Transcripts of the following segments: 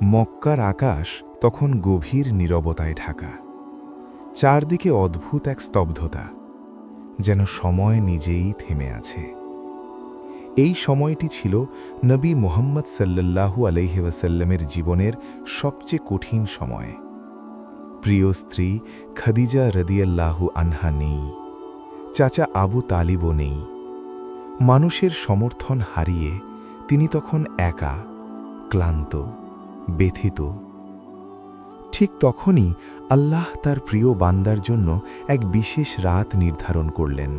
মক্কার আকাশ তখন গভীর নীরবতায় ঢাকা। চারদিকে অদ্ভুত এক স্তব্ধতা, যেন সময় নিজেই থেমে আছে। এই সময়টি ছিল নবী মুহাম্মদ সাল্লাল্লাহু আলাইহি ওয়াসাল্লামের জীবনের সবচেয়ে কঠিন সময়। প্রিয় স্ত্রী খাদিজা রাদিয়াল্লাহু আনহা নেই, চাচা আবু তালিবও নেই। মানুষের সমর্থন হারিয়ে তিনি তখন একা, ক্লান্ত, ব্যথিত। ঠিক তখনই আল্লাহ তার প্রিয় বান্দার জন্য এক বিশেষ রাত নির্ধারণ করলেন।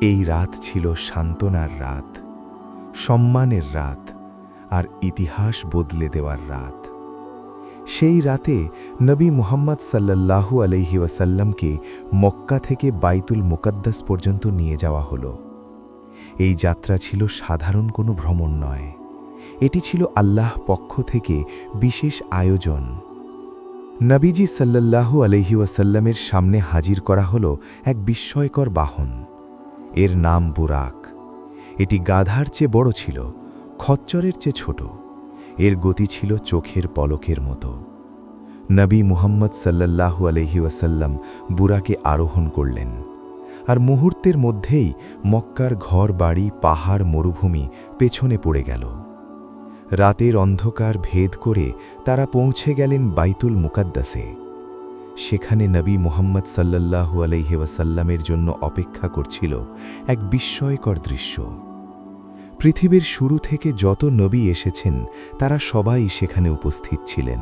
এই রাত ছিল সান্ত্বনার রাত, সম্মানের রাত, আর ইতিহাস বদলে দেওয়ার রাত। সেই রাতে নবী মুহাম্মদ সাল্লাল্লাহু আলাইহি ওয়াসাল্লামকে মক্কা থেকে বাইতুল মুকাদ্দাস পর্যন্ত নিয়ে যাওয়া হলো। এই যাত্রা ছিল সাধারণ কোনো ভ্রমণ নয়, এটি ছিল আল্লাহ পক্ষ থেকে বিশেষ আয়োজন। নবীজি সাল্লাল্লাহু আলাইহি ওয়াসাল্লামের সামনে হাজির করা হলো এক বিস্ময়কর বাহন। এর নাম বুরাক। এটি গাধার চেয়ে বড় ছিল, খচ্চরের চেয়ে ছোট। এর গতি ছিল চোখের পলকের মতো। নবী মুহাম্মদ সাল্লাল্লাহু আলাইহি ওয়াসাল্লাম বুরাকে আরোহণ করলেন, আর মুহূর্তের মধ্যেই মক্কার ঘর বাড়ি, পাহাড়, মরুভূমি পেছনে পড়ে গেল। রাতের অন্ধকার ভেদ করে তারা পৌঁছে গেলেন বাইতুল মুকাদ্দাসে। সেখানে নবী মুহাম্মদ সাল্লাল্লাহু আলাইহি ওয়াসাল্লামের জন্য অপেক্ষা করছিল এক বিস্ময়কর দৃশ্য। পৃথিবীর শুরু থেকে যত নবী এসেছেন তারা সবাই সেখানে উপস্থিত ছিলেন।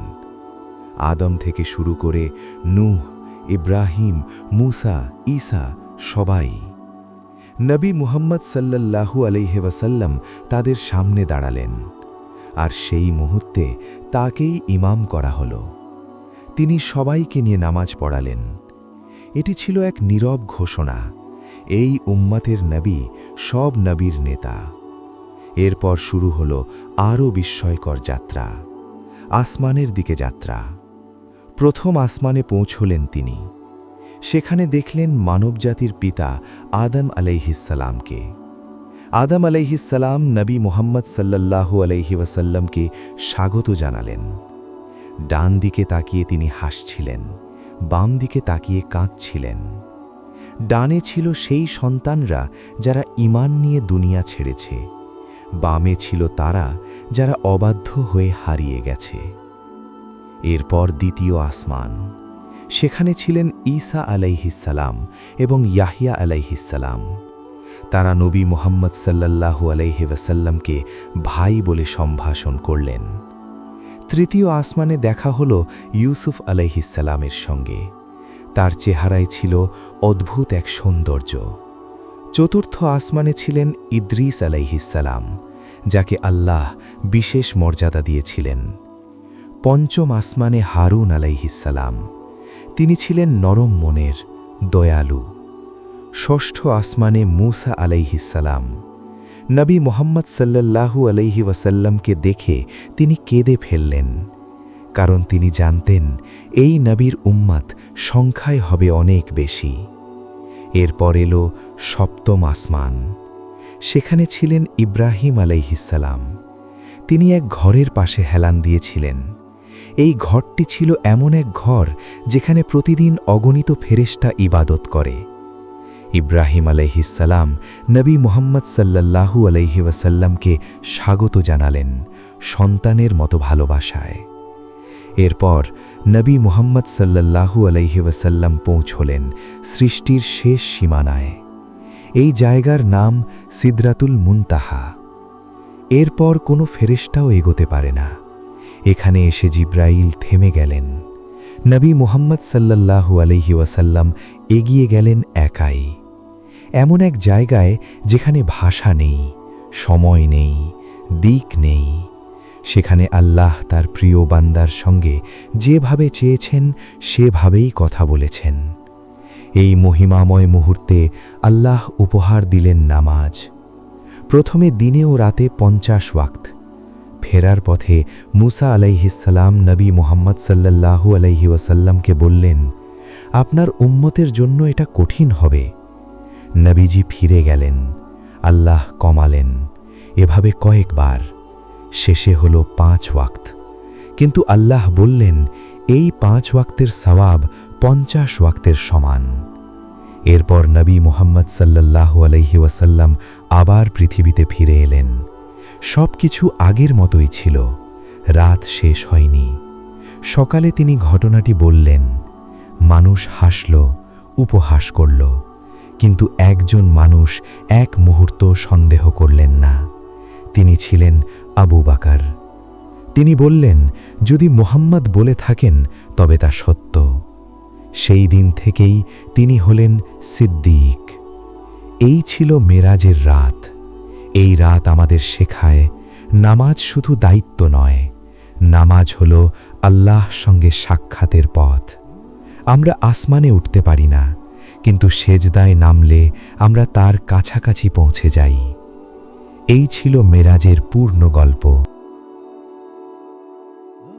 আদম থেকে শুরু করে নূহ, ইব্রাহিম, মুসা, ঈসা, সবাই। নবী মুহাম্মদ সাল্লাল্লাহু আলাইহি ওয়াসাল্লাম তাদের সামনে দাঁড়ালেন, আর সেই মুহূর্তে তাকেই ইমাম করা হলো। তিনি সবাইকে নিয়ে নামাজ পড়ালেন। এটি ছিল এক নীরব ঘোষণা, এই উম্মতের নবী সব নবীর নেতা। এরপর শুরু হলো আরও বিস্ময়কর যাত্রা, আসমানের দিকে যাত্রা। প্রথম আসমানে পৌঁছলেন তিনি। সেখানে দেখলেন মানবজাতির পিতা আদম আলাইহিসসালামকে। আদম আলাইহিসসালাম নবী মুহাম্মদ সাল্লাল্লাহু আলাইহি ওয়াসাল্লামকে স্বাগত জানালেন। ডান দিকে তাকিয়ে তিনি হাসছিলেন, বাম দিকে তাকিয়ে কাঁদছিলেন। ডানে ছিল সেই সন্তানরা যারা ঈমান নিয়ে দুনিয়া ছেড়েছে, বামে ছিল তারা যারা অবাধ্য হয়ে হারিয়ে গেছে। এরপর দ্বিতীয় আসমান। সেখানে ছিলেন ঈসা আলাইহিসসালাম এবং ইয়াহইয়া আলাইহিসসালাম। তারা নবী মুহাম্মদ সাল্লাল্লাহু আলাইহি ওয়াসাল্লামকে ভাই বলে সম্ভাষণ করলেন। তৃতীয় আসমানে দেখা হলো ইউসুফ আলাইহিসসালামের সঙ্গে। তার চেহারায় ছিল অদ্ভুত এক সৌন্দর্য। চতুর্থ আসমানে ছিলেন ইদ্রিস আলাইহিসসালাম, যাকে আল্লাহ বিশেষ মর্যাদা দিয়েছিলেন। পঞ্চম আসমানে হারুন আলাইহিসসালাম। তিনি ছিলেন নরম মনের, দয়ালু। ষষ্ঠ আসমানে মুসা আলাইহিসসালাম। নবী মুহাম্মদ সাল্লাল্লাহু আলাইহি ওয়াসাল্লামকে দেখে তিনি কেঁদে ফেললেন, কারণ তিনি জানতেন এই নবীর উম্মত সংখ্যায় হবে অনেক বেশি। এরপর এলো সপ্তম আসমান। সেখানে ছিলেন ইব্রাহিম আলাইহিসসালাম। তিনি এক ঘরের পাশে হেলান দিয়েছিলেন। এই ঘরটি ছিল এমন এক ঘর যেখানে প্রতিদিন অগণিত ফেরেশতা ইবাদত করে। ইব্রাহিম আলাইহিসসালাম নবী মুহাম্মদ সাল্লাল্লাহু আলাইহি ওয়াসাল্লামকে স্বাগত জানালেন সন্তানের মতো ভালোবাসায়। এরপর নবী মুহাম্মদ সাল্লাল্লাহু আলাইহি ওয়াসাল্লাম পৌঁছলেন সৃষ্টির শেষ সীমানায়। এই জায়গার নাম সিদরাতুল মুনতাহা। এরপর কোনো ফেরেশতাও এগোতে পারে না। এখানে এসে জিব্রাইল থেমে গেলেন। নবী মুহাম্মদ সাল্লাল্লাহু আলাইহি ওয়াসাল্লাম এগিয়ে গেলেন একাই, এমন এক জায়গায় যেখানে ভাষা নেই, সময় নেই, দিক নেই। সেখানে আল্লাহ তার প্রিয় বান্দার সঙ্গে যেভাবে চেয়েছেন সেভাবেই কথা বলেছেন। এই মহিমাময় মুহূর্তে আল্লাহ উপহার দিলেন নামাজ। প্রথমে দিনে ও রাতে 50 ওয়াক্ত। ফেরার পথে মুসা আলাইহিসসালাম নবী মুহাম্মদ সাল্লাল্লাহু আলাইহি ওয়াসাল্লামকে বললেন, আপনার উম্মতের জন্য এটা কঠিন হবে। নবীজি ফিরে গেলেন, আল্লাহ কমালেন। এভাবে কয়েকবার। শেষে হলো 5 ওয়াক্ত। কিন্তু আল্লাহ বললেন, এই 5 ওয়াক্তের সওয়াব 50 ওয়াক্তের সমান। এরপর নবী মুহাম্মদ সাল্লাল্লাহু আলাইহি ওয়াসাল্লাম আবার পৃথিবীতে ফিরে এলেন। সবকিছু আগের মতোই ছিল। রাত শেষ হয়নি। সকালে তিনি ঘটনাটি বললেন। মানুষ হাসল, উপহাস করল, কিন্তু একজন মানুষ এক মুহূর্ত সন্দেহ করলেন না। তিনি ছিলেন আবু বকর। তিনি বললেন, যদি মুহাম্মদ বলে থাকেন তবে তা সত্য। সেই দিন থেকেই তিনি হলেন সিদ্দিক। এই ছিল মেরাজের রাত। এই রাত আমাদের শেখায়, নামাজ শুধু দায়িত্ব নয়, নামাজ হল আল্লাহর সঙ্গে সাক্ষাতের পথ। আমরা আসমানে উঠতে পারি না, কিন্তু সেজদায় নামলে আমরা তার কাছাকাছি পৌঁছে যাই। এই ছিল মেরাজের পূর্ণ গল্প।